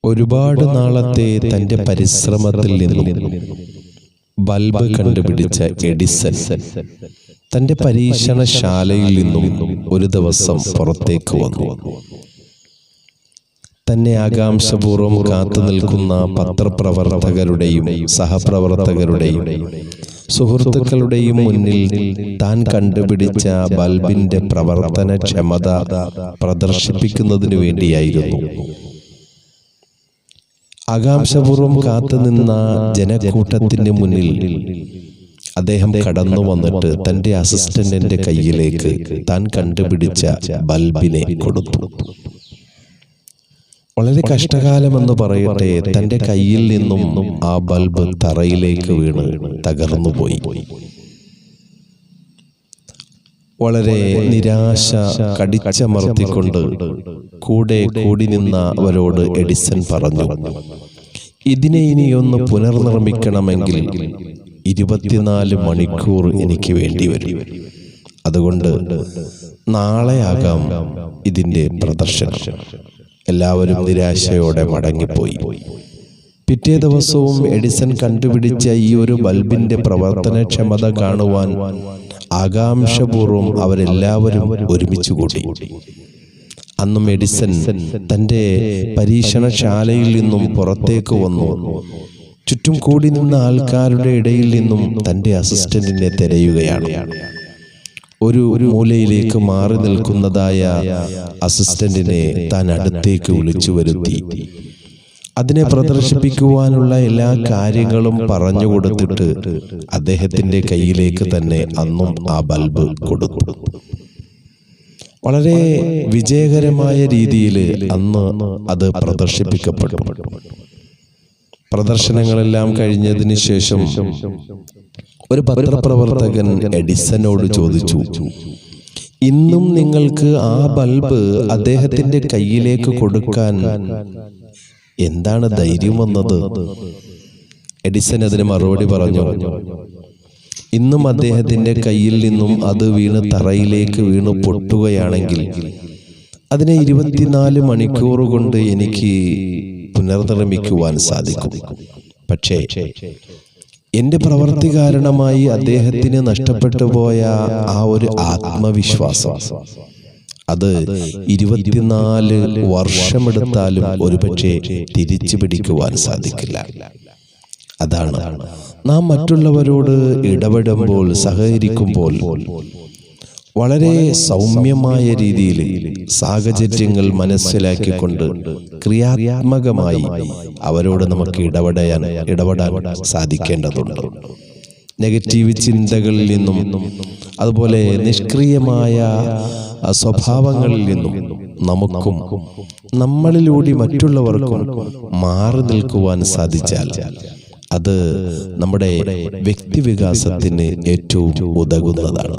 ഒരുപാട് നാളത്തെ തൻ്റെ പരിശ്രമത്തിൽ നിന്നും ബൾബ് കണ്ടുപിടിച്ച എഡിസൺ തൻ്റെ പരീക്ഷണശാലയിൽ നിന്നും ഒരു ദിവസം പുറത്തേക്ക് വന്നു. തന്നെ ആകാംക്ഷപൂർവ്വം കാത്തു നിൽക്കുന്ന പത്രപ്രവർത്തകരുടെയും സഹപ്രവർത്തകരുടെയും സുഹൃത്തുക്കളുടെയും മുന്നിൽ താൻ കണ്ടുപിടിച്ച ബൾബിന്റെ പ്രവർത്തനക്ഷമത പ്രദർശിപ്പിക്കുന്നതിനു വേണ്ടിയായിരുന്നു. ആകാംക്ഷപൂർവ്വം കാത്തുനിന്ന ജനക്കൂട്ടത്തിന് മുന്നിൽ അദ്ദേഹം കടന്നു വന്നിട്ട് തൻ്റെ അസിസ്റ്റന്റിന്റെ കയ്യിലേക്ക് താൻ കണ്ടുപിടിച്ച ബൾബിനെ കൊടുത്തു. വളരെ കഷ്ടകാലമെന്ന് പറയട്ടെ, തൻ്റെ കയ്യിൽ നിന്നും ആ ബൾബ് തറയിലേക്ക് വീണ് തകർന്നുപോയി. വളരെ നിരാശ കടിച്ചമർത്തിക്കൊണ്ട് കൂടെ കൂടി നിന്നവരോട് എഡിസൺ പറഞ്ഞു, ഇതിനെ ഇനിയൊന്ന് പുനർനിർമ്മിക്കണമെങ്കിൽ 24 മണിക്കൂർ എനിക്ക് വേണ്ടി വരും. അതുകൊണ്ട് നാളെയാകാം ഇതിൻ്റെ പ്രദർശനം. എല്ലാവരും നിരാശയോടെ മടങ്ങിപ്പോയി. പിറ്റേ ദിവസവും എഡിസൺ കണ്ടുപിടിച്ച ഈ ഒരു ബൾബിന്റെ പ്രവർത്തനക്ഷമത കാണുവാൻ ആകാംക്ഷപൂർവ്വം അവരെല്ലാവരും ഒരുമിച്ച് കൂടി. അന്നും എഡിസൺ തൻ്റെ പരീക്ഷണശാലയിൽ നിന്നും പുറത്തേക്ക് വന്നു. ചുറ്റും കൂടി നിന്ന ആൾക്കാരുടെ ഇടയിൽ നിന്നും തൻ്റെ അസിസ്റ്റന്റിനെ തിരയുകയാണ്. ഒരു മൂലയിലേക്ക് മാറി നിൽക്കുന്നതായ അസിസ്റ്റന്റിനെ താൻ അടുത്തേക്ക് വിളിച്ചു വരുത്തി. അതിനെ പ്രദർശിപ്പിക്കുവാനുള്ള എല്ലാ കാര്യങ്ങളും പറഞ്ഞു കൊടുത്തിട്ട് അദ്ദേഹത്തിന്റെ കയ്യിലേക്ക് തന്നെ അന്നും ആ ബൾബ് കൊടുത്തു. വളരെ വിജയകരമായ രീതിയിൽ അന്ന് അത് പ്രദർശിപ്പിക്കപ്പെട്ടു. പ്രദർശനങ്ങളെല്ലാം കഴിഞ്ഞതിന് ശേഷം ഒരു പത്രപ്രവർത്തകൻ എഡിസനോട് ചോദിച്ചു, ഇന്നും നിങ്ങൾക്ക് ആ ബൾബ് അദ്ദേഹത്തിന്റെ കയ്യിലേക്ക് കൊടുക്കാൻ എന്താണ് ധൈര്യം വന്നത്? എഡിസൺ അതിന് മറുപടി പറഞ്ഞു, ഇന്നും അദ്ദേഹത്തിന്റെ കയ്യിൽ നിന്നും അത് വീണ് തറയിലേക്ക് വീണ് പൊട്ടുകയാണെങ്കിൽ അതിനെ 24 മണിക്കൂർ കൊണ്ട് എനിക്ക് പുനർനിർമ്മിക്കുവാൻ സാധിക്കും. പക്ഷേ എന്റെ പ്രവൃത്തി കാരണമായി അദ്ദേഹത്തിന് നഷ്ടപ്പെട്ടു പോയ ആ ഒരു ആത്മവിശ്വാസം, അത് 24 വർഷമെടുത്താലും ഒരുപക്ഷെ തിരിച്ചു പിടിക്കുവാൻ സാധിക്കില്ല. അതാണ് നാം മറ്റുള്ളവരോട് ഇടപെടുമ്പോൾ, സഹകരിക്കുമ്പോൾ വളരെ സൗമ്യമായ രീതിയിൽ സാഹചര്യങ്ങൾ മനസ്സിലാക്കിക്കൊണ്ട് ക്രിയാത്മകമായി അവരോട് നമുക്ക് ഇടപെടാൻ സാധിക്കേണ്ടതുണ്ട്. നെഗറ്റീവ് ചിന്തകളിൽ നിന്നും അതുപോലെ നിഷ്ക്രിയമായ സ്വഭാവങ്ങളിൽ നിന്നും നമുക്കും നമ്മളിലൂടെ മറ്റുള്ളവർക്കും മാറി നിൽക്കുവാൻ സാധിച്ചാൽ അത് നമ്മുടെ വ്യക്തിവികാസത്തിന് ഏറ്റവും ഉതകുന്നതാണ്.